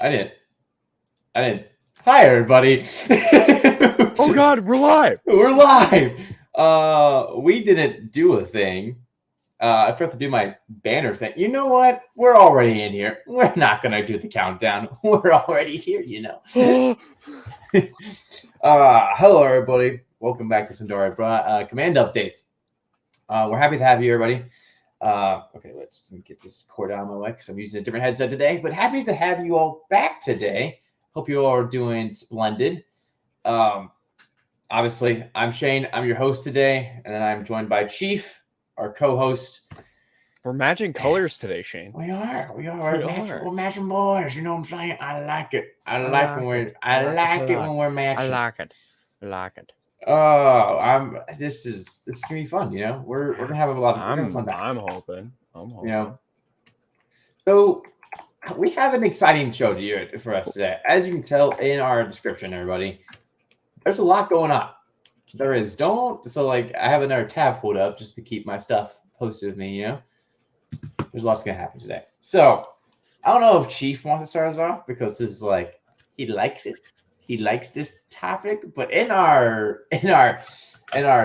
I didn't. Hi, everybody. Oh God, we're live. We're live. We didn't do a thing. I forgot to do my banner thing. You know what? We're already in here. We're not gonna do the countdown. We're already here. You know. Hello, everybody. Welcome back to Sundari. Command updates. We're happy to have you, everybody. Okay, let me get this cord out of my way because I'm using a different headset today. But happy to have you all back today. Hope you all are doing splendid. Obviously, I'm Shane. I'm your host today, and then I'm joined by Chief, our co-host. We're matching colors today, Shane. We are. We're matching boys. You know what I'm saying? I like it. I like it when we're matching. I like it. Oh, this is gonna be fun. You know, we're gonna have a lot of fun. I'm hoping. You know, so we have an exciting show for us today. As you can tell in our description, everybody, there's a lot going on. There is. I have another tab pulled up just to keep my stuff posted with me. You know, there's lots gonna happen today. So I don't know if Chief wants to start us off because this is like he likes it. He likes this topic, but in our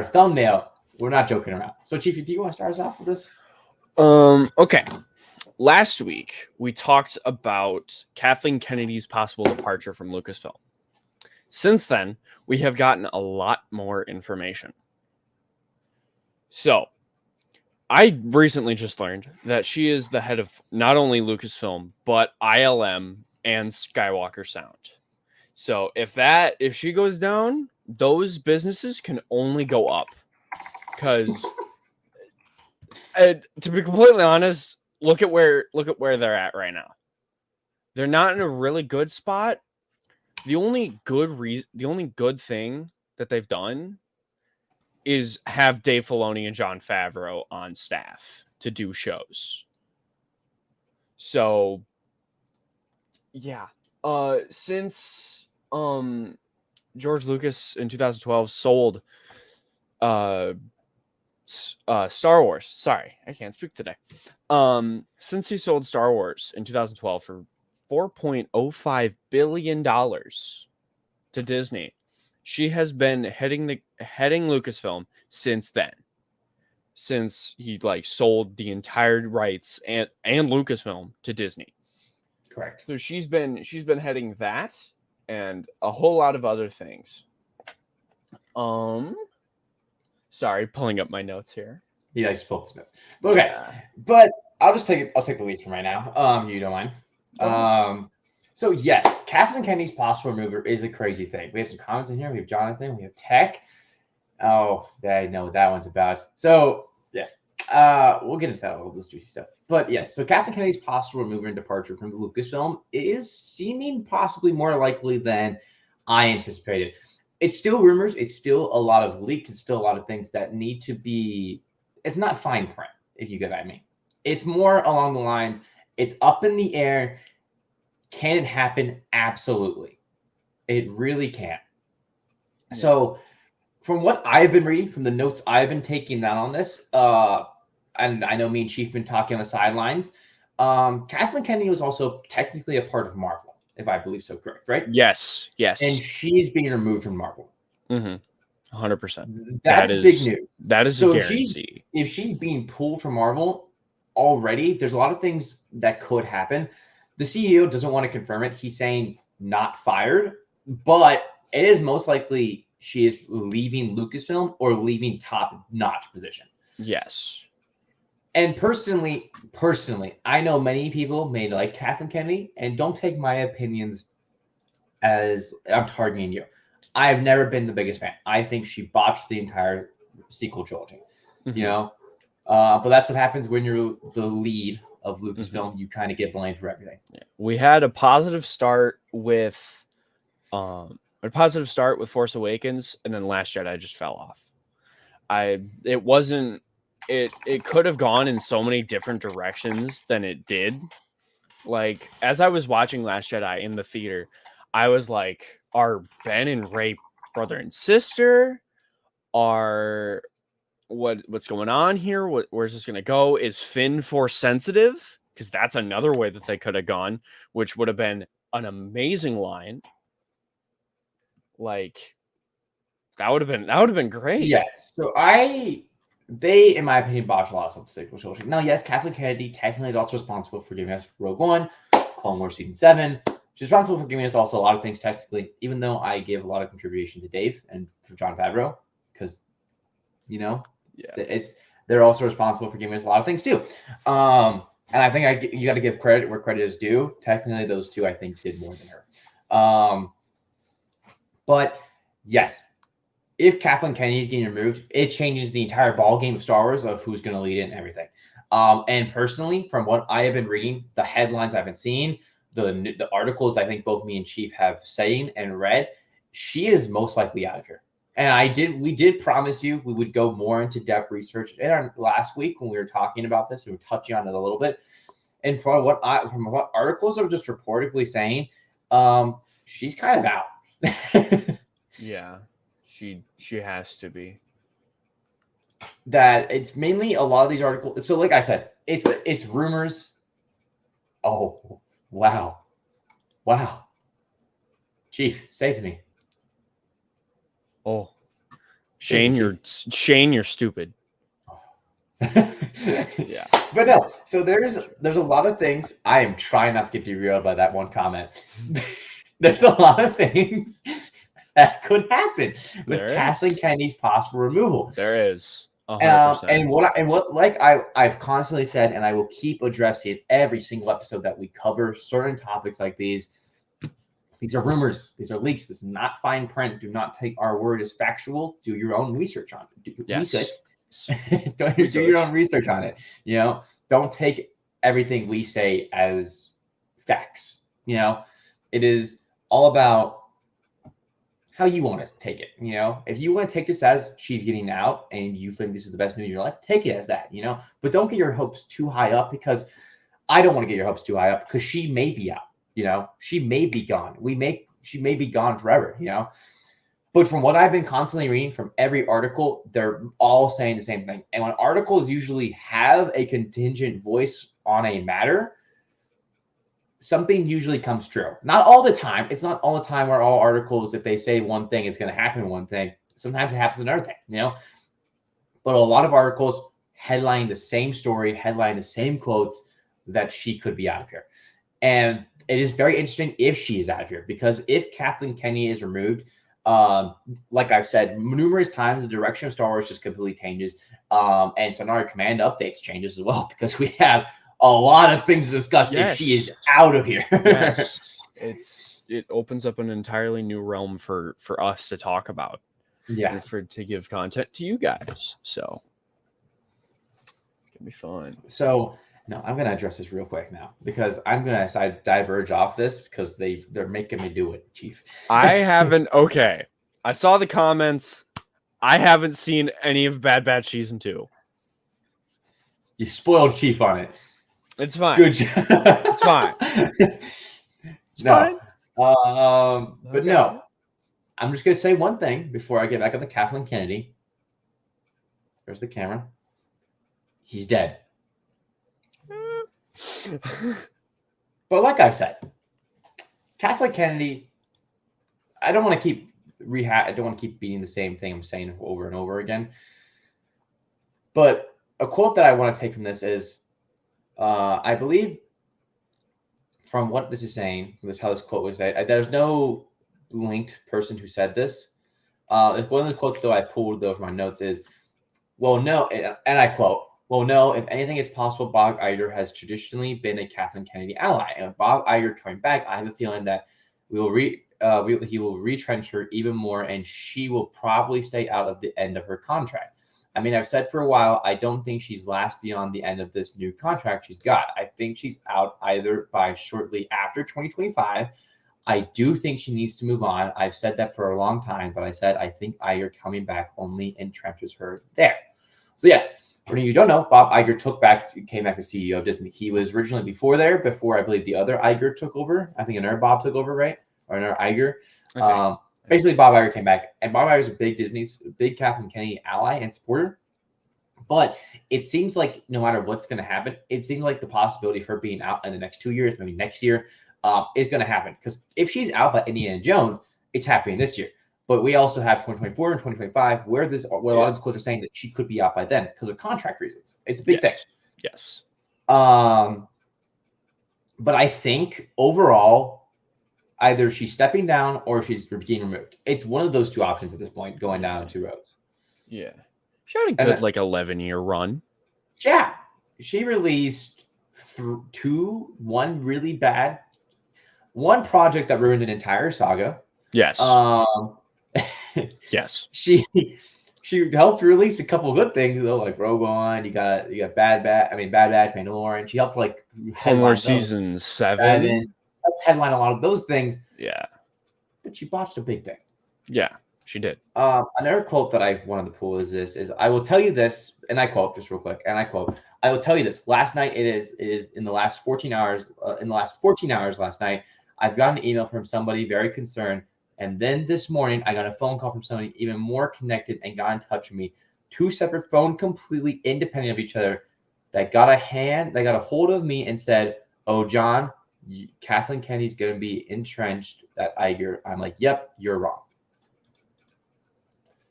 thumbnail, we're not joking around. So, Chief, do you want to start us off with this? Okay. Last week we talked about Kathleen Kennedy's possible departure from Lucasfilm. Since then, we have gotten a lot more information. So, I recently just learned that she is the head of not only Lucasfilm but ILM and Skywalker Sound. So if she goes down, those businesses can only go up. Because to be completely honest, look at where they're at right now. They're not in a really good spot. The only good thing that they've done is have Dave Filoni and Jon Favreau on staff to do shows. So yeah, since George Lucas in 2012 sold Star Wars. Sorry, I can't speak today. Since he sold Star Wars in 2012 for $4.05 billion to Disney, she has been heading Lucasfilm since then. Since he sold the entire rights and Lucasfilm to Disney. Correct. So she's been heading that and a whole lot of other things. Sorry, pulling up my notes here. Yeah, I spoke his notes. But okay. Yeah. But I'll take the lead from right now. If you don't mind. So yes, Kathleen Kennedy's possible removal is a crazy thing. We have some comments in here. We have Jonathan. We have Tech. Oh, I know what that one's about. So yes. We'll get into that all this juicy stuff. But yeah, so Kathleen Kennedy's possible removal and departure from Lucasfilm is seeming possibly more likely than I anticipated. It's still rumors. It's still a lot of leaks. It's still a lot of things that need to be. It's not fine print, if you get what I mean. It's more along the lines. It's up in the air. Can it happen? Absolutely. It really can. Yeah. So, from what I've been reading, from the notes I've been taking down on this, and I know me and Chief have been talking on the sidelines, Kathleen Kennedy was also technically a part of Marvel, if I believe so, correct, right? Yes. And she's being removed from Marvel. 100%. That is big news. That is so a guarantee. If she's being pulled from Marvel already, there's a lot of things that could happen. The CEO doesn't want to confirm it. He's saying not fired, but it is most likely she is leaving Lucasfilm or leaving top-notch position. Yes. And personally, I know many people may like Kathleen Kennedy, and don't take my opinions as I'm targeting you. I've never been the biggest fan. I think she botched the entire sequel trilogy, you know? But that's what happens when you're the lead of Lucasfilm. You kind of get blamed for everything. Yeah. We had a positive start with Force Awakens, and then Last Jedi just fell off. It could have gone in so many different directions than it did. Like, as I was watching Last Jedi in the theater, I was like, are Ben and Rey brother and sister? What's going on here? Where's this going to go? Is Finn Force sensitive? Because that's another way that they could have gone, which would have been an amazing line. Like that would have been great. Yes. So they, in my opinion, botched a lot of stuff to sequel. Now, yes, Kathleen Kennedy technically is also responsible for giving us Rogue One, Clone Wars Season 7. She's responsible for giving us also a lot of things technically, even though I give a lot of contribution to Dave and for Jon Favreau, because, they're also responsible for giving us a lot of things too. And I think you got to give credit where credit is due. Technically, those two, I think, did more than her. But yes, if Kathleen Kennedy is getting removed, it changes the entire ball game of Star Wars of who's going to lead it and everything. And personally, from what I have been reading, the headlines I've been seeing, the articles I think both me and Chief have seen and read, she is most likely out of here. And we did promise you we would go more into depth research in our last week when we were talking about this and we were touching on it a little bit. And from what articles are just reportedly saying, she's kind of out. Yeah, she has to be. That it's mainly a lot of these articles. So, like I said, it's rumors. Oh, wow. Chief, say to me. Oh, Shane, you're stupid. Yeah, but no. So there's a lot of things. I am trying not to get derailed by that one comment. There's a lot of things that could happen with Kathleen Kennedy's possible removal. There is. 100%. And what like I've constantly said, and I will keep addressing it every single episode that we cover certain topics like these. These are rumors. These are leaks. This is not fine print. Do not take our word as factual. Do your own research on it. Do your own research on it. Don't take everything we say as facts. It is all about how you want to take it. If you want to take this as she's getting out and you think this is the best news in your life, take it as that. But don't get your hopes too high up, because I don't want to get your hopes too high up, because she may be out. She may be gone. She may be gone forever, But from what I've been constantly reading from every article, they're all saying the same thing. And when articles usually have a contingent voice on a matter, something usually comes true. Not all the time. It's not all the time where all articles, if they say one thing, it's going to happen one thing. Sometimes it happens another thing, But a lot of articles headlining the same story, headlining the same quotes, that she could be out of here. And it is very interesting if she is out of here, because if Kathleen Kennedy is removed, like I've said numerous times, the direction of Star Wars just completely changes. And Sundari Command updates changes as well, because we have a lot of things to discuss if she is out of here. Yes. It opens up an entirely new realm for us to talk about. Yeah. And to give content to you guys. So it can be fun. So no, I'm going to address this real quick now, because I'm going to diverge off this because they're making me do it, Chief. I haven't. Okay. I saw the comments. I haven't seen any of Bad Batch Season 2. You spoiled Chief on it. It's fine. Good job. It's fine. Fine. But Okay. no, I'm just going to say one thing before I get back on the Kathleen Kennedy. There's the camera. He's dead. But like I said, Kathleen Kennedy, I don't want to keep beating the same thing I'm saying over and over again. But a quote that I want to take from this is, I believe from what this is saying, how this quote was said, there's no linked person who said this. One of the quotes though I pulled though from my notes is, well, no, and I quote, well, no, if anything, it's possible Bob Iger has traditionally been a Kathleen Kennedy ally. And with Bob Iger coming back, I have a feeling that he will retrench her even more, and she will probably stay out of the end of her contract. I mean, I've said for a while, I don't think she's last beyond the end of this new contract she's got. I think she's out either by shortly after 2025. I do think she needs to move on. I've said that for a long time, but I said I think Iger coming back only entrenches her there. So yes. For you who don't know, Bob Iger came back as CEO of Disney. He was originally before I believe the other Iger took over. I think another Bob took over, right? Or another Iger. Okay. Basically, Bob Iger came back. And Bob Iger is a big Kathleen Kennedy ally and supporter. But it seems like no matter what's going to happen, it seems like the possibility of her being out in the next 2 years, maybe next year, is going to happen. Because if she's out by Indiana Jones, it's happening this year. But we also have 2024 and 2025 where a lot of the quotes are saying that she could be out by then because of contract reasons. It's a big thing. Yes. But I think overall, either she's stepping down or she's being removed. It's one of those two options at this point, going down two roads. Yeah. She had a good 11-year run. Yeah. She released one really bad, one project that ruined an entire saga. Yes. Yes. She helped release a couple of good things though, like Rogue One. You got Bad Batch, Mandalorian. She helped like Homeworld Season 7. Headline a lot of those things. Yeah. But she botched a big thing. Yeah, she did. Another quote that I wanted to pull is I will tell you this, and I quote just real quick, and I quote, I will tell you this. Last night it is in the last 14 hours. In the last 14 hours last night, I've got an email from somebody very concerned. And then this morning, I got a phone call from somebody even more connected and got in touch with me. 2 separate phones, completely independent of each other, that got a hold of me and said, "Oh, John, Kathleen Kennedy's going to be entrenched at Iger." I'm like, "Yep, you're wrong."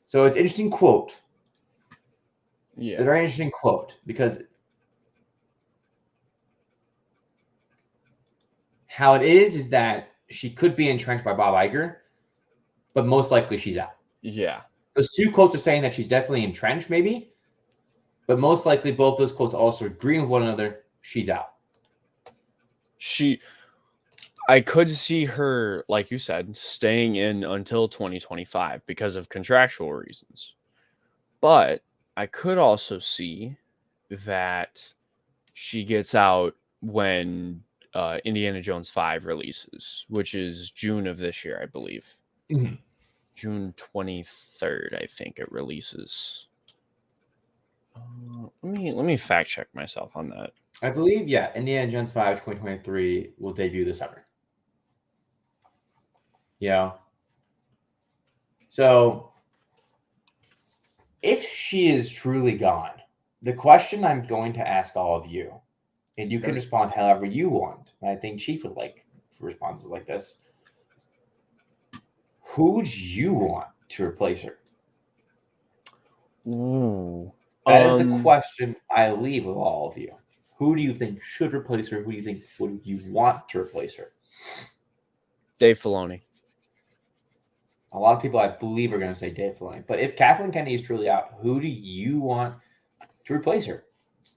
So it's an interesting quote. Yeah, it's a very interesting quote because how it is that she could be entrenched by Bob Iger. But most likely she's out. Yeah. Those 2 quotes are saying that she's definitely entrenched, maybe. But most likely both those quotes also agree with one another. She's out. I could see her, like you said, staying in until 2025 because of contractual reasons. But I could also see that she gets out when Indiana Jones 5 releases, which is June of this year, I believe. Mm-hmm. June 23rd, I think it releases. Let me fact check myself on that. I believe, yeah, Indiana Jones 5 2023 will debut this summer. Yeah. So if she is truly gone, the question I'm going to ask all of you, and you can respond however you want, and I think Chief would like responses like this. Who would you want to replace her? Ooh. That is the question I leave with all of you. Who do you think should replace her? Who do you think would you want to replace her? Dave Filoni. A lot of people, I believe, are going to say Dave Filoni. But if Kathleen Kennedy is truly out, who do you want to replace her?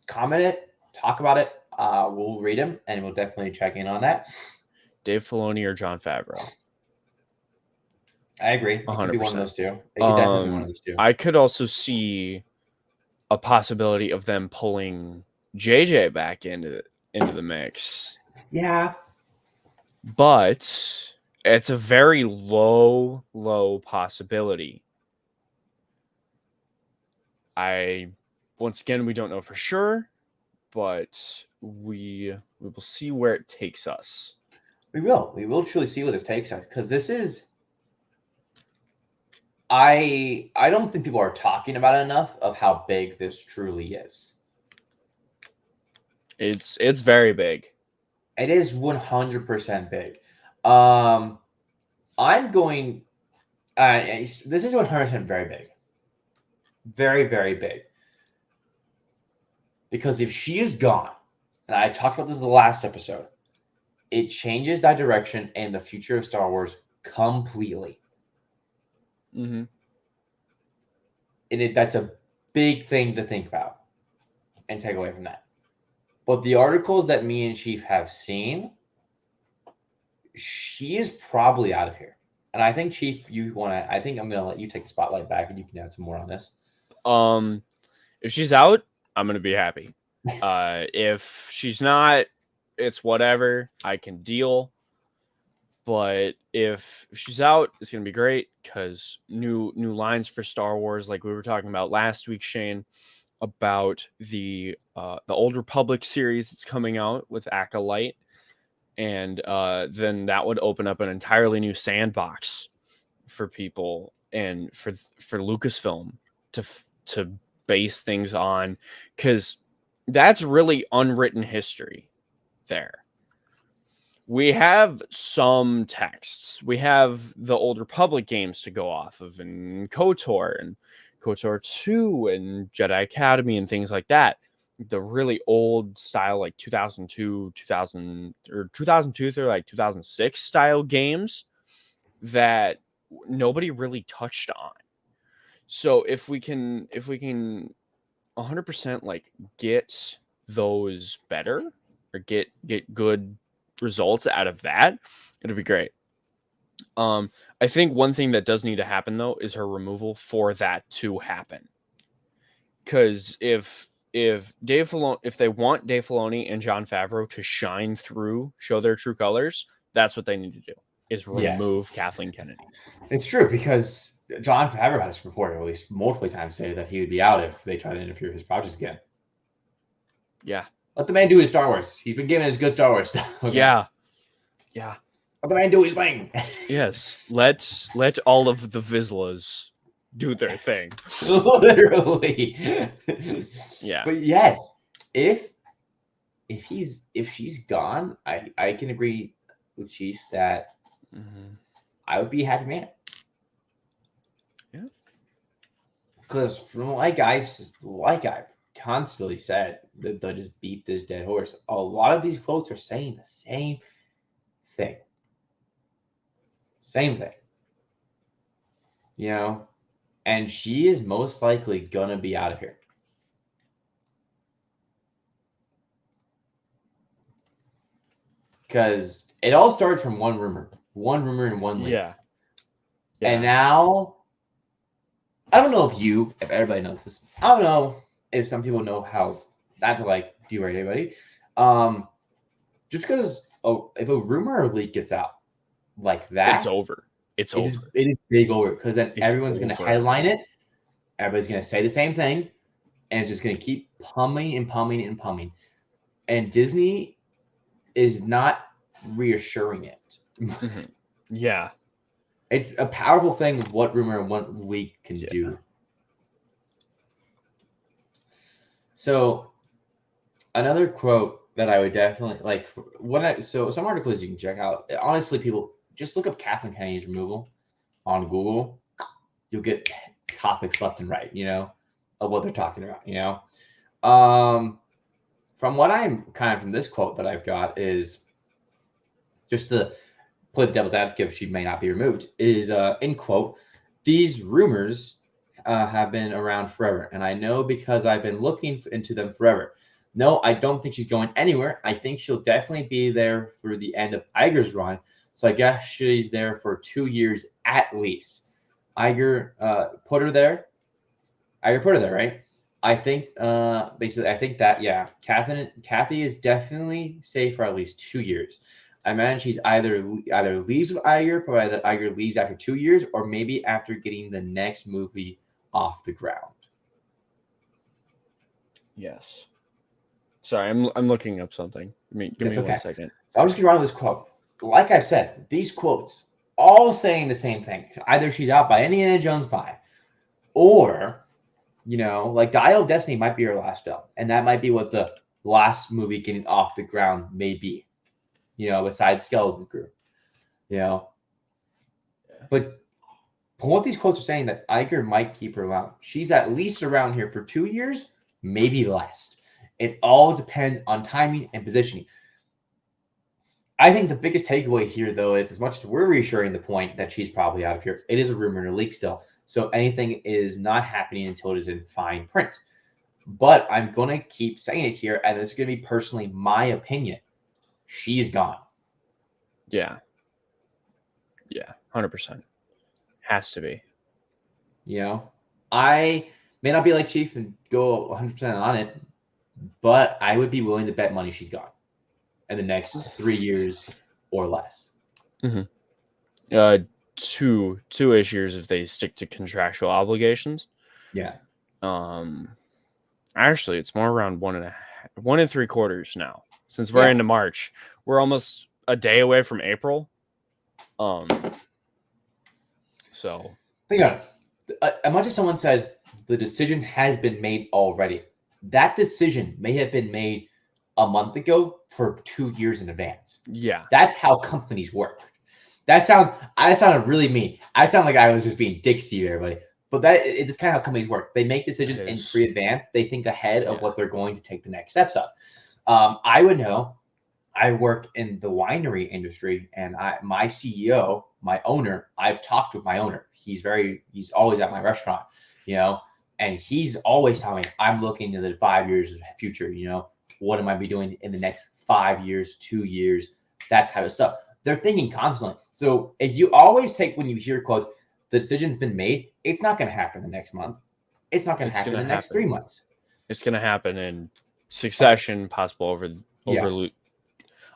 Comment it, talk about it. We'll read them, and we'll definitely check in on that. Dave Filoni or Jon Favreau? I agree. It 100%. Could be one of those two. It could definitely be one of those two. I could also see a possibility of them pulling JJ back into the mix. Yeah. But it's a very low possibility. Once again, we don't know for sure, but we will see where it takes us. We will truly see where this takes us, because this is, I don't think people are talking about it enough of how big this truly is. It's very big. It is 100% big. I'm going. This is 100% very big. Very, very big. Because if she is gone, and I talked about this in the last episode, it changes that direction and the future of Star Wars completely. Mm-hmm. And that's a big thing to think about and take away from that. But the articles that me and Chief have seen, she is probably out of here. And I think, Chief, I think I'm going to let you take the spotlight back and you can add some more on this. If she's out, I'm going to be happy. If she's not, it's whatever. I can deal. But if she's out, it's going to be great, because new lines for Star Wars, like we were talking about last week, Shane, about the Old Republic series that's coming out with Acolyte. And then that would open up an entirely new sandbox for people and for Lucasfilm to base things on, because that's really unwritten history there. we have some texts. We have the Old Republic games to go off of, and KOTOR 2 and Jedi Academy and things like that. The really old style, like 2002, 2002 through like 2006 style games that nobody really touched on. So if we can 100% like get those better or get good results out of that, it'll be great. I think one thing that does need to happen though is her removal for that to happen. Because if they want Dave Filoni and Jon Favreau to shine through, show their true colors, that's what they need to do, is remove Kathleen Kennedy. It's true, because Jon Favreau has reported at least multiple times say that he would be out if they try to interfere with his projects again. Yeah. Let the man do his Star Wars. He's been given his good Star Wars stuff. Okay? Yeah. Let the man do his thing. Yes. Let all of the Vizslas do their thing. Literally. Yeah. But yes, if she's gone, I can agree with Chief that I would be a happy man. Yeah. Because from like I've constantly said, that they'll just beat this dead horse. A lot of these quotes are saying the same thing. Same thing. You know? And she is most likely gonna be out of here. Because it all started from one rumor and one leak. Yeah. And now, I don't know if everybody knows this. I don't know if some people know how not to like derate anybody. Just because if a rumor or leak gets out like that, it's over. It is big over, because then everyone's going to headline it. Everybody's going to say the same thing, and it's just going to keep pumping and pumping and pumping. And Disney is not reassuring it. Yeah. It's a powerful thing of what rumor and what leak can do. So another quote that I would definitely like, so some articles you can check out. Honestly, people just look up Kathleen Kennedy's removal on Google. You'll get topics left and right, of what they're talking about, From what I'm from this quote that I've got is just to play the devil's advocate if she may not be removed, is in quote, "These rumors have been around forever, and I know because I've been looking into them forever. No, I don't think she's going anywhere. I think she'll definitely be there through the end of Iger's run, so I guess she's there for 2 years at least. Iger put her there. Iger put her there, right? I think basically, I think that Kathy is definitely safe for at least 2 years. I imagine she's either leaves with Iger, provided that Iger leaves after 2 years, or maybe after getting the next movie off the ground." Yes. Sorry, I'm looking up something. Give me 1 second. So I'm just going to run this quote. Like I said, these quotes all saying the same thing. Either she's out by Indiana Jones 5, or, like Dial of Destiny might be her last film. And that might be what the last movie getting off the ground may be, besides Skelton Crew, But from what these quotes are saying, that Iger might keep her around. She's at least around here for 2 years, maybe less. It all depends on timing and positioning. I think the biggest takeaway here, though, is as much as we're reassuring the point that she's probably out of here, it is a rumor and a leak still. So anything is not happening until it is in fine print. But I'm going to keep saying it here, and this is going to be personally my opinion. She's gone. Yeah. 100%. Has to be. I may not be like Chief and go 100% on it, but I would be willing to bet money she's gone in the next 3 years or less. Two-ish years if they stick to contractual obligations. Yeah. Actually, it's more around 1 and 3/4 now. Since we're into March, we're almost a day away from April. So think about it. As much as someone says the decision has been made already, that decision may have been made a month ago for 2 years in advance. Yeah. That's how companies work. I sounded really mean. I sound like I was just being dicks to you, everybody. But it's kind of how companies work. They make decisions in pre-advance. They think ahead of what they're going to take the next steps of. I would know. I work in the winery industry, and my CEO, my owner, I've talked with my owner. He's always at my restaurant, and he's always telling me, I'm looking to the 5 years of the future. What am I be doing in the next 5 years, 2 years, that type of stuff. They're thinking constantly. So if you always take, when you hear quotes, the decision's been made, it's not going to happen the next month. It's not going to happen the next 3 months. It's going to happen in succession, possible over.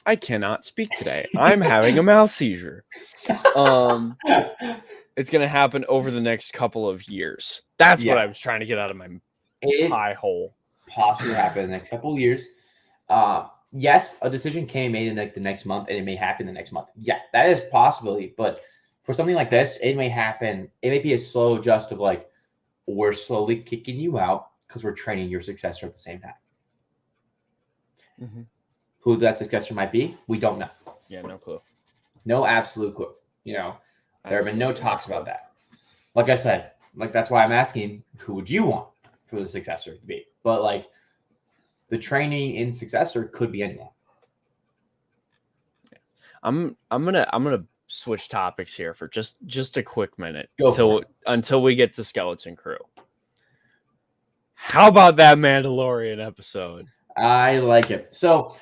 I cannot speak today. I'm having a mouth seizure. It's going to happen over the next couple of years. That's what I was trying to get out of my pie hole. Possibly happen in the next couple of years. Yes, a decision can be made in the next month, and it may happen the next month. Yeah, that is possibility. But for something like this, it may happen. It may be a slow adjust of we're slowly kicking you out because we're training your successor at the same time. Mm-hmm. Who that successor might be, we don't know. Yeah, no clue. No absolute clue. There have been no talks about that. Like I said, that's why I'm asking, who would you want for the successor to be? But the training in successor could be anyone. Yeah. I'm gonna switch topics here for just a quick minute until we get to Skeleton Crew. How about that Mandalorian episode? I like it. So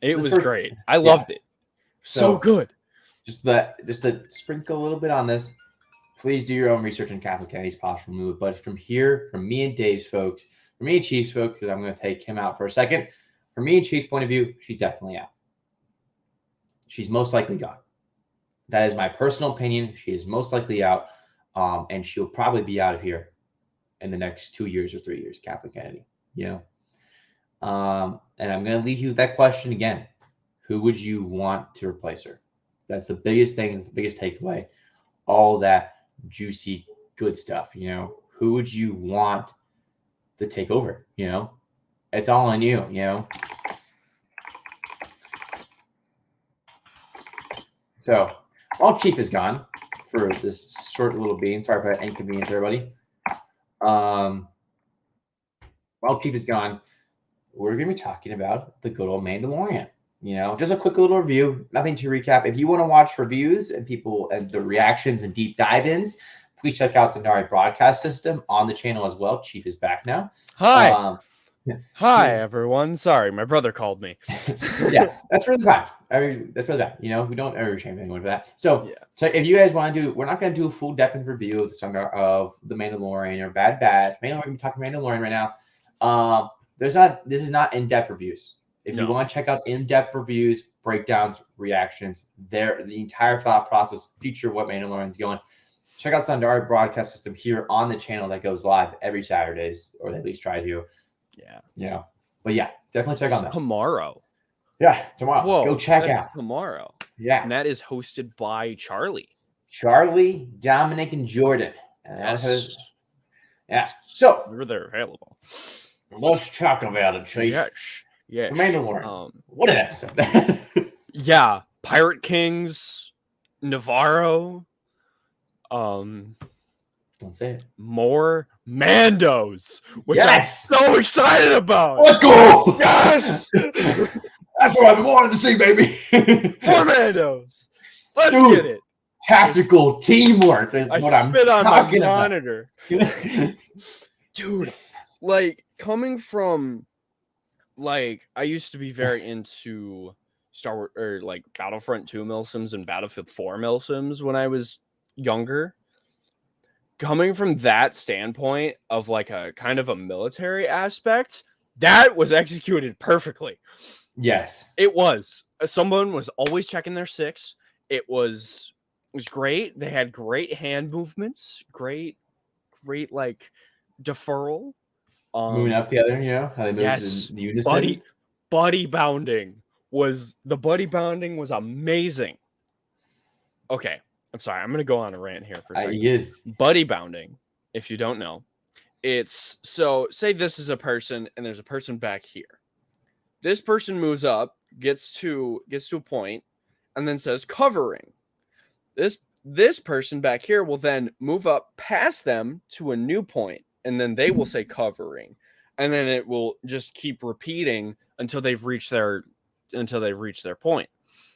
it was great. I loved it. So good. Just to sprinkle a little bit on this, please do your own research on Kathleen Kennedy's possible move. But from me and Dave's folks, from me and Chief's folks, because I'm going to take him out for a second. From me and Chief's point of view, she's definitely out. She's most likely gone. That is my personal opinion. She is most likely out, and she'll probably be out of here in the next 2 years or 3 years, Kathleen Kennedy. And I'm going to leave you with that question again. Who would you want to replace her? That's the biggest thing. That's the biggest takeaway. All that juicy, good stuff. Who would you want to take over? It's all on you. So, while Chief is gone for this short little being, sorry for that inconvenience, everybody. While Chief is gone, we're going to be talking about the good old Mandalorian. Just a quick little review, nothing to recap. If you want to watch reviews and the reactions and deep dive-ins, please check out Sundari Broadcast System on the channel as well. Chief is back now. Hi. Hi, everyone. Sorry, my brother called me. Yeah, that's really fine. That's really bad. We don't ever shame anyone for that. So if you guys want to do, we're not going to do a full depth review of the Mandalorian or Bad Batch. Mainly we're going to be talking Mandalorian right now. This is not in-depth reviews. If you want to check out in-depth reviews, breakdowns, reactions, the entire thought process, future what Mandalorian's going, check out Sundari Broadcast System here on the channel that goes live every Saturdays, or at least try to. Yeah. But yeah, definitely check out that. Tomorrow. Yeah, tomorrow. Whoa, go check out. Tomorrow. Yeah. And that is hosted by Charlie, Dominic, and Jordan. Yes. Yeah. So they're available. Let's talk about it, Chief. Yes. So Mandalorian. What an episode. Yeah. Pirate Kings, Navarro. Don't say it. More Mandos, which I'm so excited about. Let's go. Yes. That's what I've been wanting to see, baby. More Mandos. Let's get it. Tactical teamwork is what I'm talking about. Monitor. Dude, coming from, I used to be very into Star Wars, or Battlefront 2 milsims and Battlefield 4 milsims when I was younger. Coming from that standpoint of a kind of a military aspect, that was executed perfectly. Yes. It was. Someone was always checking their 6. It was great. They had great hand movements, great deferral. Moving up together, how they moved in unison. Buddy bounding was amazing. Okay, I'm sorry. I'm going to go on a rant here for a second. He is. Buddy bounding, if you don't know, it's say this is a person and there's a person back here. This person moves up, gets to a point, and then says covering. This person back here will then move up past them to a new point, and then they will say covering, and then it will just keep repeating until they've reached their point.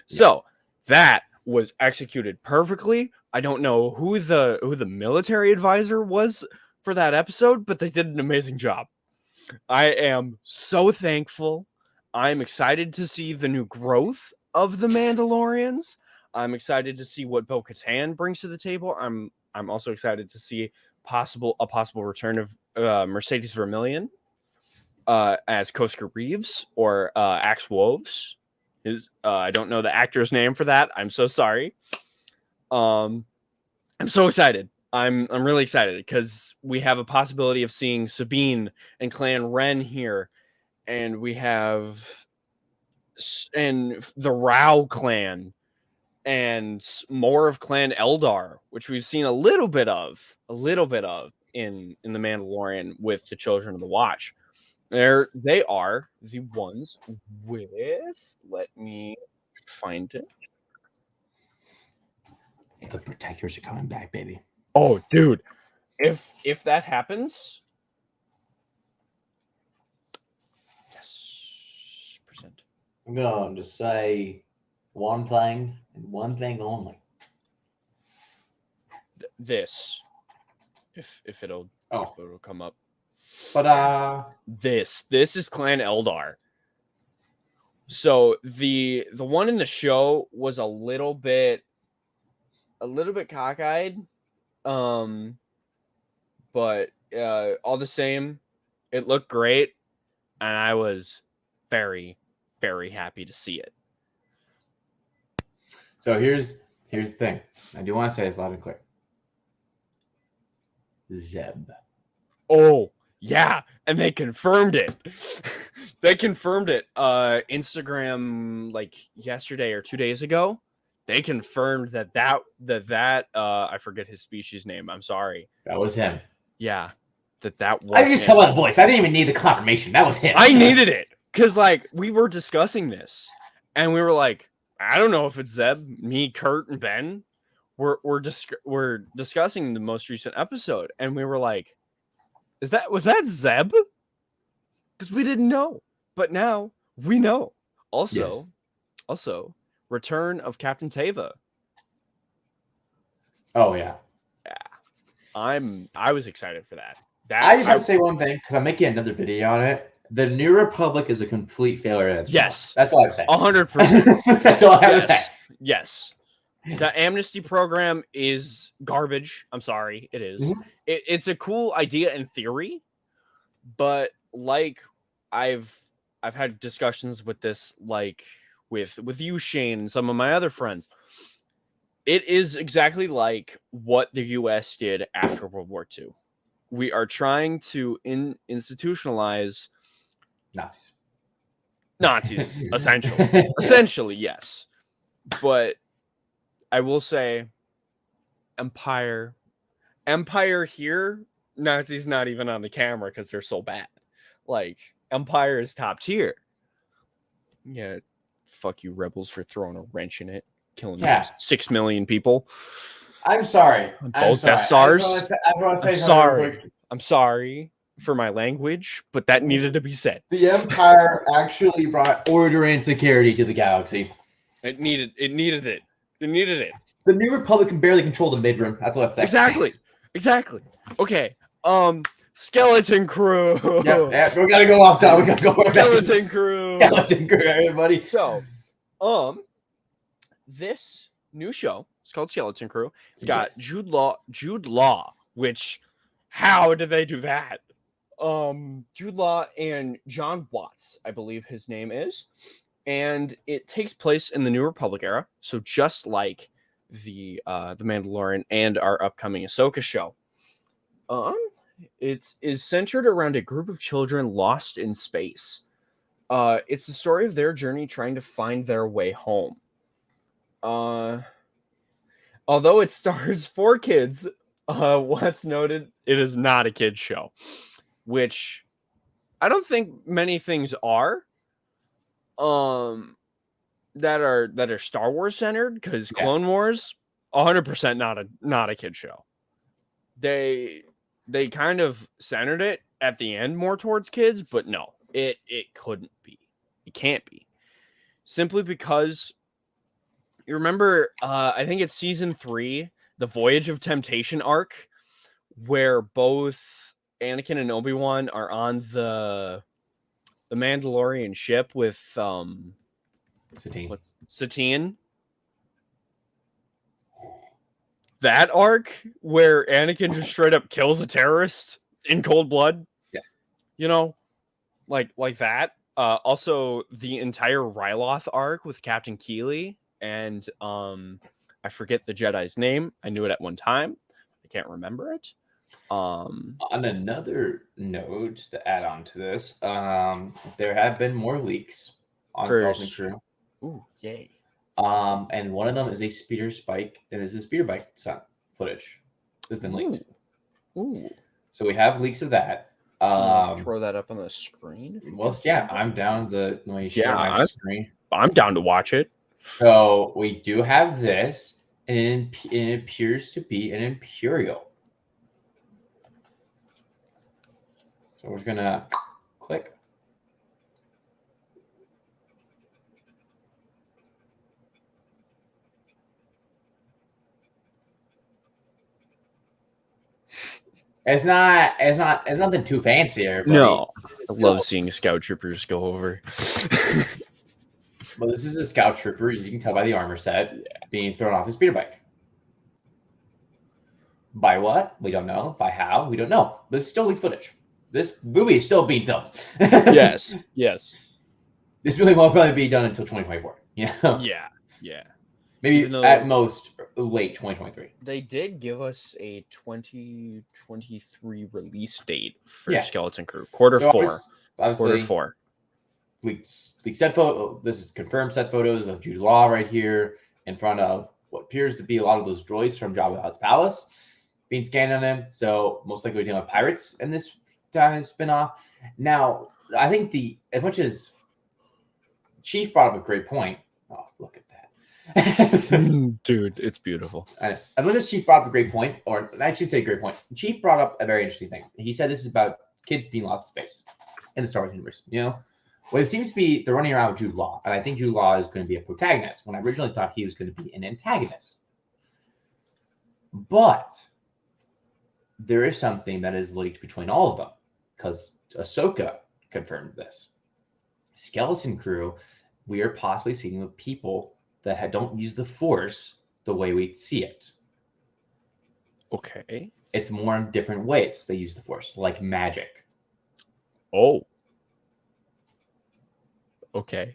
Yeah. So that was executed perfectly. I don't know who the military advisor was for that episode, but they did an amazing job. I am so thankful. I'm excited to see the new growth of the Mandalorians. I'm excited to see what Bo-Katan brings to the table. I'm also excited to see a possible return of Mercedes Vermillion as Koska Reeves or Axe Woves. I don't know the actor's name for that. I'm so sorry. I'm so excited. I'm really excited because we have a possibility of seeing Sabine and Clan Ren here, and we have the Rao clan and more of Clan Eldar, which we've seen a little bit of in The Mandalorian with the Children of the Watch. They are the ones with, let me find it. The Protectors are coming back, baby. Oh, dude. If that happens, yes, present. I'm going to say one thing and one thing only. This, if it'll come up. But this is Clan Eldar. So the one in the show was a little bit cockeyed, but all the same, it looked great, and I was very, very happy to see it. So here's the thing. I do want to say this loud and clear. Zeb. Oh, yeah, and they confirmed it. They confirmed it. Instagram, like yesterday or 2 days ago, they confirmed that I forget his species name. I'm sorry. That was him. Yeah, that was. I just tell by the voice. I didn't even need the confirmation. That was him. I needed it because like we were discussing this, and we were like, I don't know if it's Zeb, me, Kurt, and Ben. We're discussing the most recent episode, and we were like, was that Zeb? Because we didn't know, but now we know. Also, return of Captain Teva. Oh yeah. I was excited for that. I just have to say one thing because I'm making another video on it. The New Republic is a complete failure. Yes, that's all I'm saying. 100%. That's all I have to say. Yes. The amnesty program is garbage. I'm sorry, it is. Mm-hmm. It's a cool idea in theory, but like I've had discussions with this, like with you, Shane, and some of my other friends. It is exactly like what the U.S. did after World War II. We are trying to institutionalize Nazis, essentially, yes. But I will say, Empire here, Nazis not even on the camera because they're so bad. Like, Empire is top tier. Yeah, fuck you, rebels, for throwing a wrench in it, killing 6 million people. I'm sorry. Both Death Stars. I'm sorry for my language, but that needed to be said. The Empire actually brought order and security to the galaxy. It needed it. The New Republic can barely control the mid-rim. That's what I'd say. Exactly. Okay. Skeleton Crew. Yeah, we gotta go off top. We gotta go. Skeleton Crew, everybody. So, this new show, it's called Skeleton Crew. It's got Jude Law, which, how did they do that? Jude Law and John Watts, I believe his name is, and it takes place in the New Republic era. So just like the Mandalorian and our upcoming Ahsoka show. It is centered around a group of children lost in space. It's the story of their journey trying to find their way home. Although it stars 4 kids, what's noted, it is not a kid's show, which I don't think many things are, that are Star Wars centered, because Clone Wars 100% not a kid show. They kind of centered it at the end more towards kids, but no, it couldn't be. It can't be. Simply because you remember, I think it's season 3, the Voyage of Temptation arc, where both Anakin and Obi-Wan are on the Mandalorian ship with Satine. That arc where Anakin just straight up kills a terrorist in cold blood. Yeah. You know, like that. Also the entire Ryloth arc with Captain Keeley and I forget the Jedi's name. I knew it at one time. I can't remember it. On another note to add on to this, there have been more leaks on Skelton Crew. Ooh, yay. And one of them is a speeder bike, and this is speeder bike footage that's been leaked. Ooh. So we have leaks of that. Throw that up on the screen. Well, yeah, I'm down to share my screen. I'm down to watch it. So we do have this, and it appears to be an Imperial. So we're just gonna click. It's nothing too fancy. Everybody. No, I love seeing scout troopers go over. Well, this is a scout trooper, as you can tell by the armor set, being thrown off his speeder bike. By what? We don't know. By how? We don't know. But it's still leaked footage. This movie is still being filmed. Yes. This movie won't probably be done until 2024. Yeah. Maybe at most late 2023. They did give us a 2023 release date for Skeleton Crew. Quarter 4. Quarter 4. Leaked set photo. This is confirmed set photos of Jude Law right here in front of what appears to be a lot of those droids from Jabba the Hutt's palace being scanned on him. So most likely we're dealing with pirates in this spinoff. Now, I think as much as Chief brought up a great point. Oh, look at that. Dude, it's beautiful. As much as Chief brought up a great point, or I should say a great point, Chief brought up a very interesting thing. He said this is about kids being lost in space in the Star Wars universe. Well, it seems to be they're running around with Jude Law, and I think Jude Law is going to be a protagonist when I originally thought he was going to be an antagonist. But there is something that is leaked between all of them, because Ahsoka confirmed this. Skeleton Crew, we are possibly seeing with people that don't use the Force the way we see it. Okay. It's more in different ways they use the Force, like magic. Oh. Okay.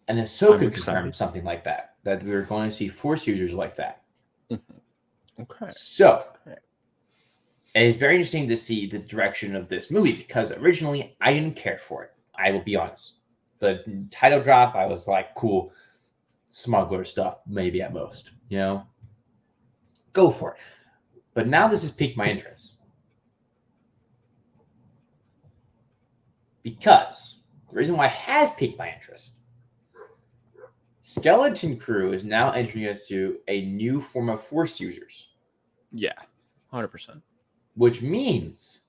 And Ahsoka confirmed something like that we were going to see Force users like that. Mm-hmm. Okay. So, it's very interesting to see the direction of this movie, because originally I didn't care for it. I will be honest. The title drop, I was like, cool, smuggler stuff, maybe at most, go for it. But now this has piqued my interest. Because the reason why it has piqued my interest, Skeleton Crew is now entering us to a new form of Force users. Yeah, 100%. Which means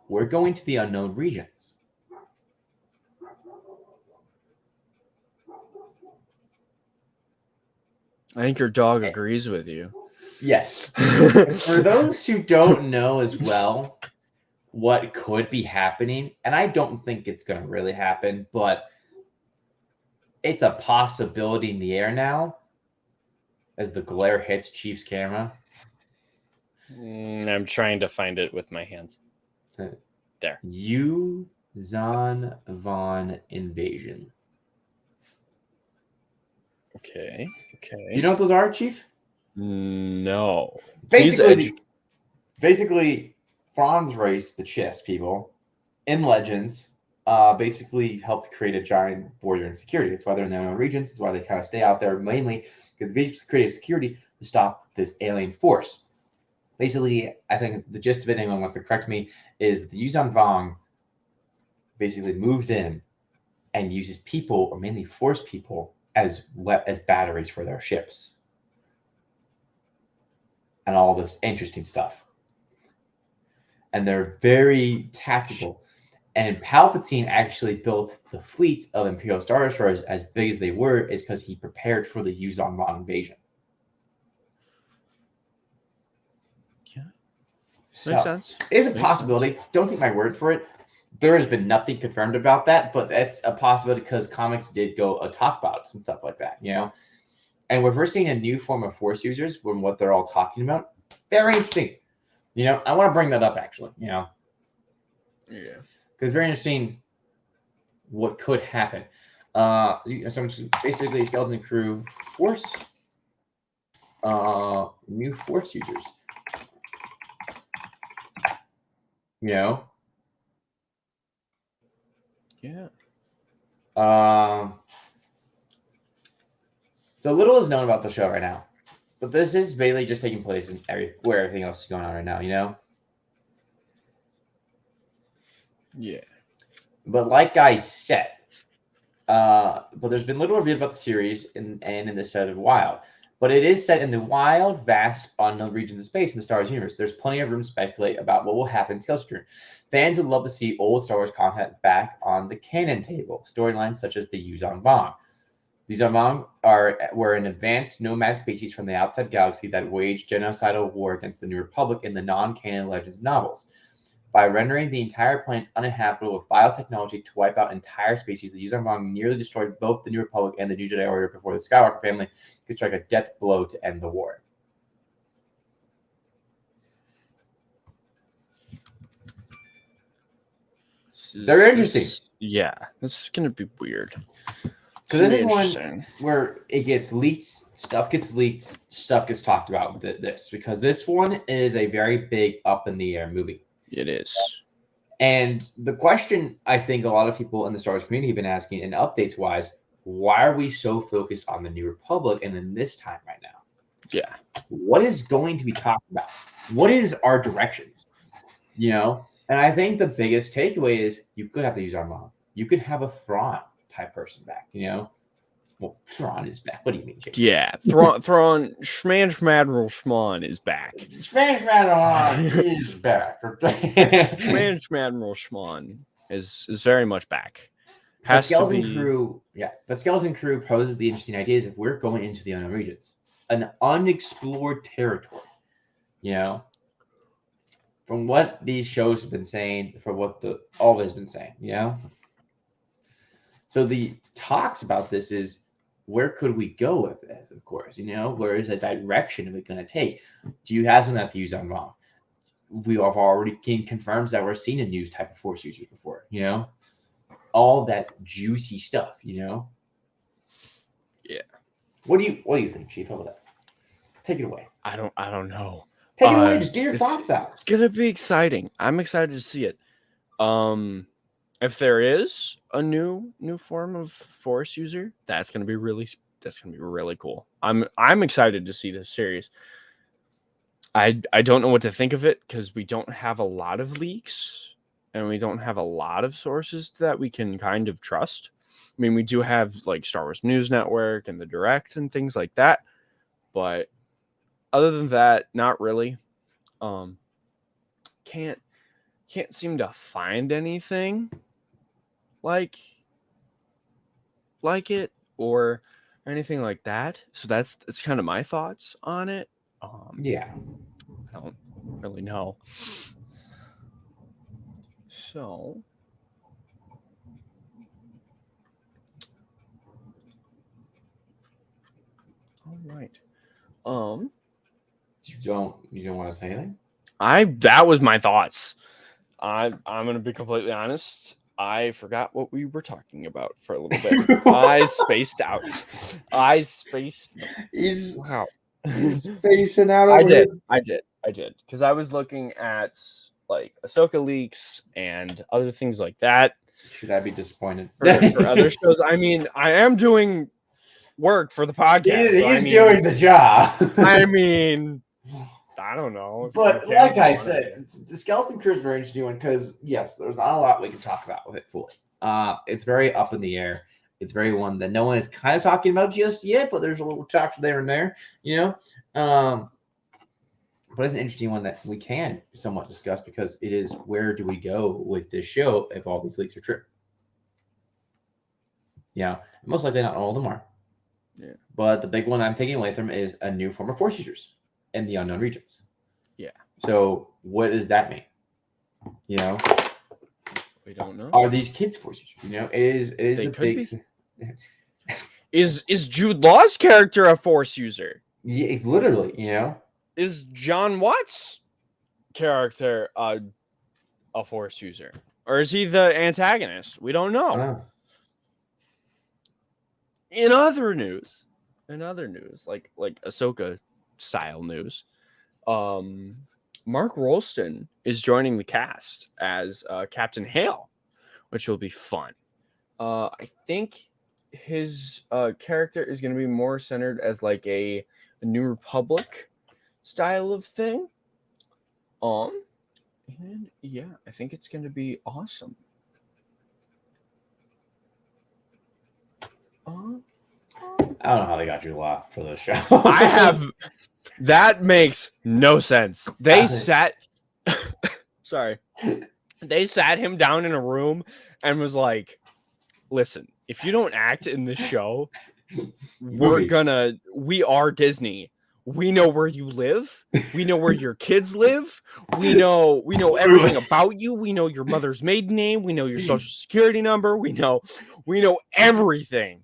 we're going to the unknown regions. I think your dog agrees with you. Yes. For those who don't know as well what could be happening, and I don't think it's going to really happen, but it's a possibility in the air now as the glare hits Chief's camera. I'm trying to find it with my hands. There. Yuuzhan Vong invasion. Okay. Do you know what those are, Chief? No. Basically, Franz race, the Chiss people, in Legends, basically helped create a giant border and security. That's why they're in their own regions. That's why they kind of stay out there, mainly because they create security to stop this alien force. Basically, I think the gist of it, anyone wants to correct me, is the Yuuzhan Vong basically moves in and uses people, or mainly Force people, as batteries for their ships, and all this interesting stuff. And they're very tactical. And Palpatine actually built the fleet of Imperial Star Destroyers as big as they were, is because he prepared for the Yuuzhan Vong invasion. Yeah, So, makes sense. It is a Makes possibility. sense. Don't take my word for it. There has been nothing confirmed about that, but that's a possibility because comics did go talk about some stuff like that, you know. And we're seeing a new form of Force users from what they're all talking about. Very interesting. You know, I want to bring that up actually. You know, Yeah, because it's very interesting what could happen. So basically, Skelton Crew Force, new Force users. You know. Yeah. So little is known about the show right now, but this is basically just taking place in where everything else is going on right now. You know. Yeah. But like I said, but there's been little revealed about the series and in the set of Wild. But it is set in the wild, vast, unknown regions of space in the Star Wars universe. There's plenty of room to speculate about what will happen in Skelton Crew. Fans would love to see old Star Wars content back on the canon table. Storylines such as the Yuuzhan Vong. The Yuuzhan Vong were an advanced nomad species from the outside galaxy that waged genocidal war against the New Republic in the non-canon Legends novels. By rendering the entire planet uninhabitable with biotechnology to wipe out entire species, the Yuuzhan Vong nearly destroyed both the New Republic and the New Jedi Order before the Skywalker family could strike a death blow to end the war. They're interesting. Yeah, this is going to be weird. Because this is one where it gets leaked, stuff gets talked about with this. Because this one is a very big up-in-the-air movie. It is. And the question I think a lot of people in the Star Wars community have been asking, and updates-wise, why are we so focused on the New Republic and in this time right now? Yeah. What is going to be talked about? What is our directions? You know? And I think the biggest takeaway is you could have to use our mom. You could have a Thrawn type person back, you know? Well, Thrawn is back. What do you mean, Jake? Yeah, Thrawn, Schmadron Schman is back. Schmadron is back. Schmadron Schman is very much back. But Skelton Crew poses the interesting ideas if we're going into the unknown regions, an unexplored territory, you know? From what these shows have been saying, from what all has been saying, you know? So the talks about this is, where could we go with this, of course? You know, where is the direction of it going to take? Do you have something that the Yuuzhan Vong? We have already confirms that we're seeing a new type of Force users before, you know? All that juicy stuff, you know? Yeah. What do you think, Chief, over that? Take it away. I don't know. Take it away. Just get your thoughts out. It's gonna be exciting. I'm excited to see it. If there is a new form of Force user, that's gonna be really cool. I'm excited to see this series. I don't know what to think of it because we don't have a lot of leaks and we don't have a lot of sources that we can kind of trust. I mean, we do have like Star Wars News Network and the Direct and things like that, but other than that, not really. Can't seem to find anything like it or anything like that. So that's kind of my thoughts on it. Yeah, I don't really know. So all right. You don't want to say anything? That was my thoughts. I'm gonna be completely honest. I forgot what we were talking about for a little bit. I spaced out. Wow. He's spacing out. I did. Because I was looking at like Ahsoka leaks and other things like that. Should I be disappointed for other shows? I mean, I am doing work for the podcast. He's doing the job. I mean, I don't know. But like I said, the Skelton Crew is very interesting one because, yes, there's not a lot we can talk about with it fully. It's very up in the air. It's very one that no one is kind of talking about just yet, but there's a little talk there and there, But it's an interesting one that we can somewhat discuss because it is where do we go with this show if all these leaks are true? Most likely not all of them are. Yeah. But the big one I'm taking away from is a new form of Force users in the unknown regions. Yeah. So what does that mean? We don't know. Are these kids Force users? It is They a could big. be. Is Jude Law's character a Force user? Yeah, literally. Is John Watts' character a Force user, or is he the antagonist? We don't know. In other news, like Ahsoka style news, Mark Rolston is joining the cast as Captain Hale, which will be fun. I think his character is going to be more centered as like a New Republic style of thing. And yeah, I think it's going to be awesome. I don't know how they got you laugh for this show. That makes no sense. They sat him down in a room and was like, listen, if you don't act in this show, we are Disney. We know where you live. We know where your kids live. We know everything about you. We know your mother's maiden name. We know your social security number. We know everything.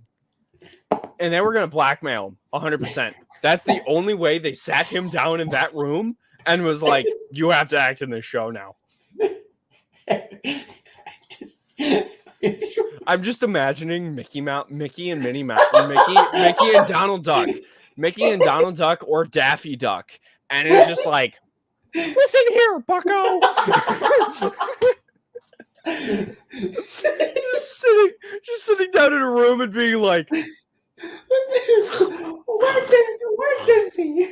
And then we're going to blackmail him 100%. That's the only way. They sat him down in that room and was like, you have to act in this show now. I'm just imagining Mickey and Minnie Mouse, Mickey and Donald Duck or Daffy Duck. And it's just like, listen here, bucko. just sitting down in a room and being like, Where Disney?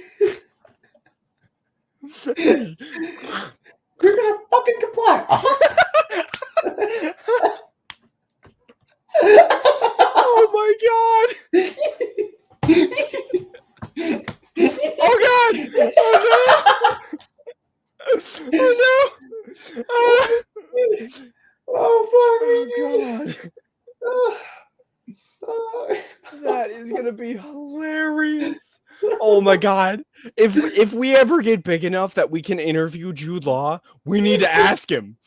You're gonna fucking comply. Oh my god! Oh god! Oh no! Oh fuck! Oh god! That is gonna be hilarious. Oh my god! If we ever get big enough that we can interview Jude Law, we need to ask him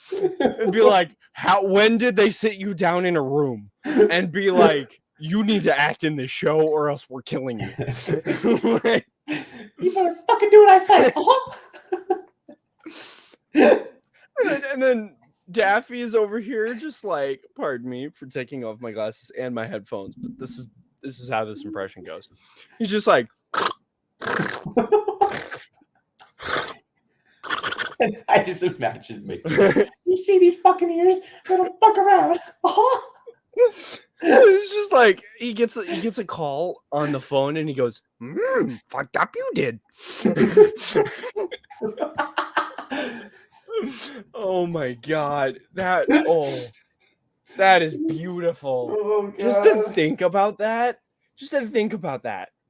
and be like, when did they sit you down in a room and be like, you need to act in this show or else we're killing you. You better fucking do what I say. And then Daffy is over here just like, pardon me for taking off my glasses and my headphones, but this is how this impression goes. He's just like, and I just imagine Mickey. You see these fucking ears? They don't fuck around. It's just like he gets a call on the phone and he goes, fucked up you did. Oh my god. That is beautiful. Oh, just to think about that.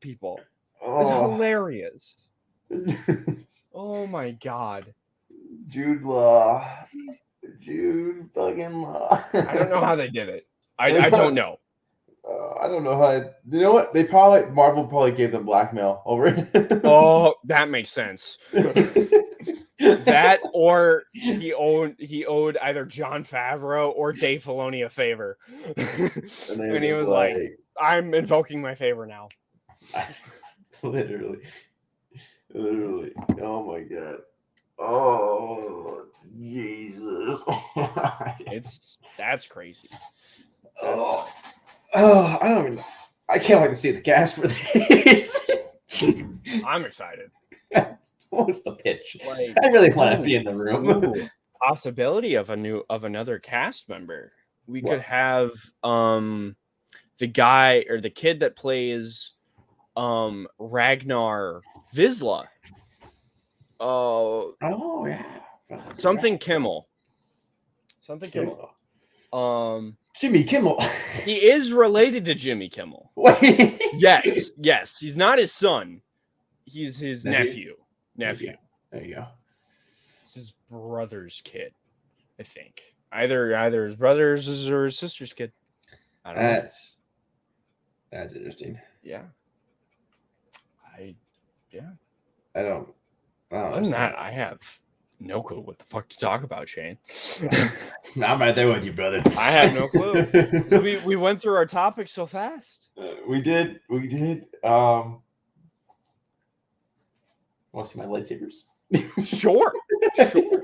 People. It's hilarious. Oh my god. Jude Law. Jude fucking Law. I don't know how they did it. I don't know. I don't know how. You know what? Marvel probably gave them blackmail over it. Oh, that makes sense. That or he owed either Jon Favreau or Dave Filoni a favor. And he was like, I'm invoking my favor now. Literally. Oh my god. Oh Jesus. That's crazy. I don't even know. I can't wait to see the cast for this. I'm excited. What's the pitch? Like, I really want to be in the room. Possibility of another cast member. We could have the guy or the kid that plays Ragnar Vizsla. Oh yeah. Something Kimmel. Jimmy Kimmel. He is related to Jimmy Kimmel. Wait. Yes. He's not his son. He's his nephew. There you go. It's his brother's kid, I think. Either his brother's or his sister's kid. I don't know. That's interesting. Yeah. I don't Other than that, I have no clue what the fuck to talk about, Shane. I'm right there with you, brother. I have no clue. we went through our topics so fast. We did. Want to see my lightsabers? Sure. I'm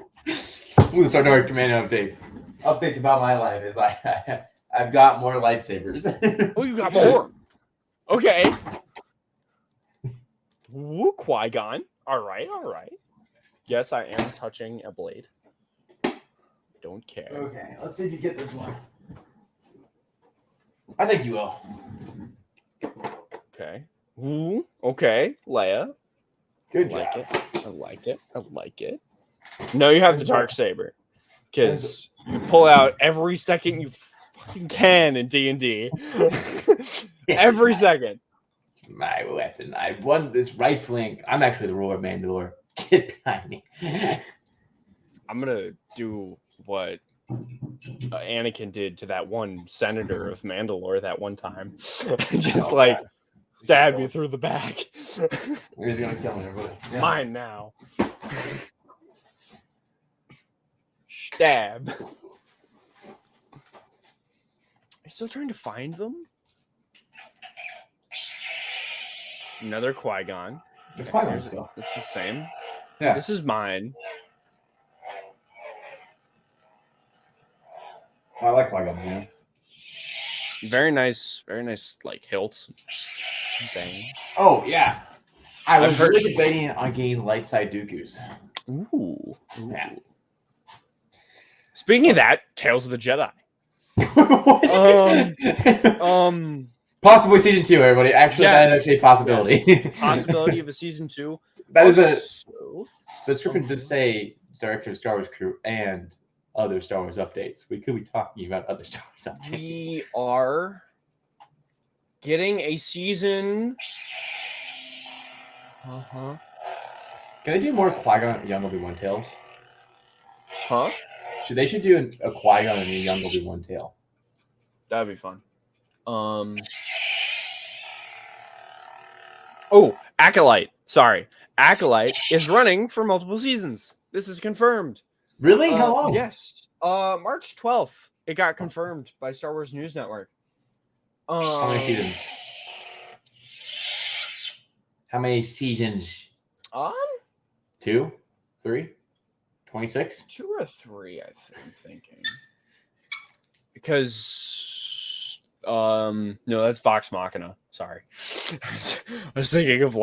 gonna start doing commando updates. Updates about my life is I've got more lightsabers. Oh, you got more. Okay. Woo, Qui-Gon. All right. Yes, I am touching a blade. Don't care. Okay, let's see if you get this one. I think you will. Okay. Ooh, okay, Leia. Good I job. like it. No, you have the dark saber, because you pull out every second you fucking can in D&D. Every second. It's my weapon. I won this rifling. I'm actually the ruler of Mandalore. Get behind me. I'm gonna do what Anakin did to that one senator of Mandalore that one time. Just stab you through the back. He's gonna kill me, everybody. Yeah. Mine now. Stab. Are you still trying to find them? Another Qui-Gon. It's Qui-Gon still. It's the same. Yeah. This is mine. I like Qui-Gon's, yeah. Very nice, hilt. Bang. Oh, yeah. I was really debating on getting light side Dooku's. Ooh. Yeah. Speaking of that, Tales of the Jedi. Possibly season 2, everybody. Actually, yes. that is a possibility. Yes. Possibility of a season 2. That is the description does say director of Star Wars Crew and other Star Wars updates. We could be talking about other Star Wars updates. We are getting a season. Can they do more Qui-Gon and young Obi-Wan tales? Huh? They should do a Qui-Gon and a young Obi-Wan tale. That'd be fun. Acolyte. Sorry. Acolyte is running for multiple seasons. This is confirmed. Really? How long? Yes. March 12th. It got confirmed by Star Wars News Network. How many seasons? How many seasons? 2? 3? 26? 2 or 3, I'm thinking. Because no, that's Vox Machina. Sorry. I was thinking of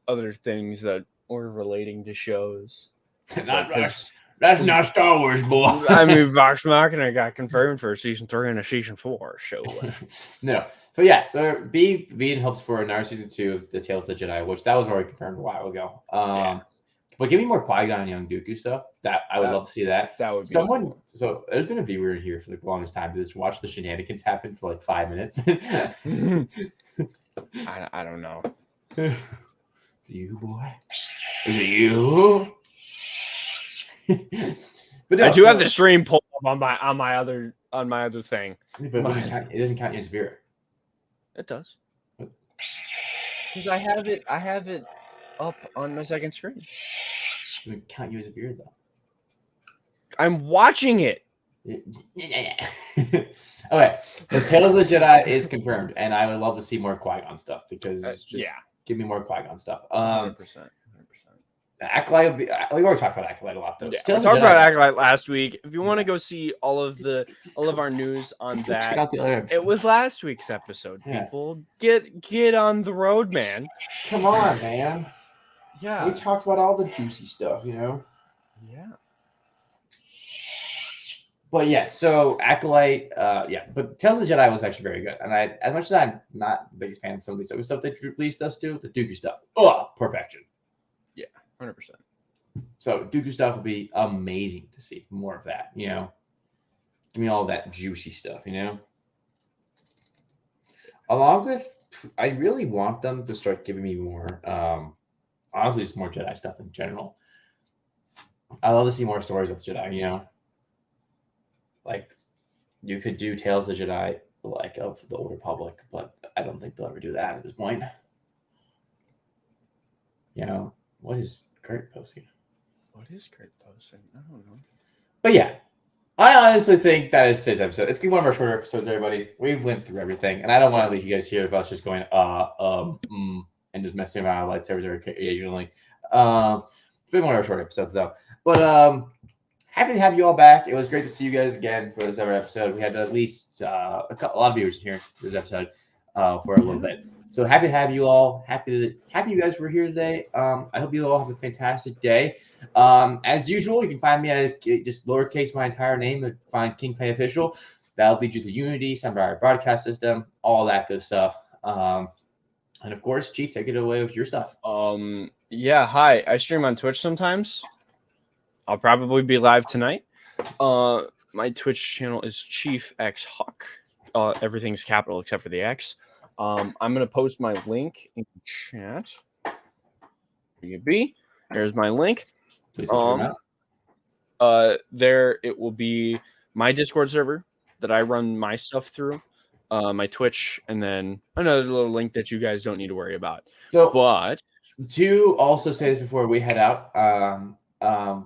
other things that were relating to shows. That's not Star Wars, boy. I mean, Vox Machina got confirmed for season 3 and a season 4 show. No. But yeah, so be in hopes for another season 2 of the Tales of the Jedi, which that was already confirmed a while ago. But give me more Qui-Gon and young Dooku stuff. That I would love to see that. That would be cool. So there's been a viewer here for the longest time to just watch the shenanigans happen for 5 minutes. I don't know. You boy. You. But no, I do have the stream pulled up on my other thing. But it doesn't count you as a viewer. It does. Because I have it up on my second screen. It doesn't count you as a viewer though. I'm watching it. Yeah. Okay. The Tales of the Jedi is confirmed, and I would love to see more Qui-Gon stuff because give me more Qui-Gon stuff. 100%. Acolyte, we already talked about Acolyte a lot, though. Yeah, we talked about Acolyte last week. If you want to go see all of our news on that, check out the other episode. It was last week's episode. Yeah. People, get on the road, man. Come on, man. Yeah, we talked about all the juicy stuff, Yeah. But yeah, so Acolyte, but Tales of the Jedi was actually very good. And as much as I'm not the biggest fan of some of these other stuff they released us to, the Dooku stuff, perfection. 100%. So Dooku stuff would be amazing to see more of that, Give me all that juicy stuff, you know? Along with, I really want them to start giving me more, honestly, just more Jedi stuff in general. I love to see more stories with Jedi, you know? Like, you could do Tales of the Jedi, like, of the Old Republic, but I don't think they'll ever do that at this point. You know, what is Kurt posting? What is Kurt posting? I don't know. But yeah, I honestly think that is today's episode. It's gonna be one of our shorter episodes, everybody. We've went through everything, and I don't want to leave you guys here with us just going and just messing around with lightsabers occasionally. It's been one of our short episodes though. But happy to have you all back. It was great to see you guys again for this other episode. We had at least a lot of viewers here for this episode for a little bit. So happy to have you all. Happy you guys were here today. I hope you all have a fantastic day. As usual, you can find me at just lowercase my entire name and find King Pay Official. That'll lead you to Unity, Sundari broadcast system, all that good stuff. And of course, Chief, take it away with your stuff. Yeah, hi. I stream on Twitch sometimes. I'll probably be live tonight. My Twitch channel is Chief X Hawk. Everything's capital except for the X. I'm gonna post my link in the chat. There's my link. Please check it out. There it will be my Discord server that I run my stuff through, my Twitch, and then another little link that you guys don't need to worry about. But to also say this before we head out,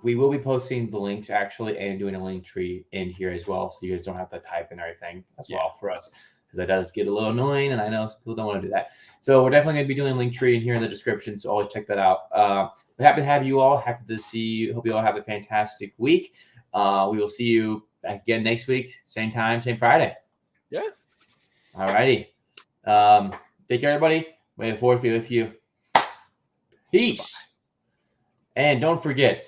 we will be posting the links actually and doing a link tree in here as well, so you guys don't have to type in everything as well for us. That does get a little annoying, and I know some people don't want to do that. So we're definitely going to be doing a link tree in here in the description, so always check that out. We're happy to have you all. Happy to see you. Hope you all have a fantastic week. We will see you back again next week, same time, same Friday. Yeah. All righty. Take care, everybody. May the force be with you. Peace. Bye. And don't forget,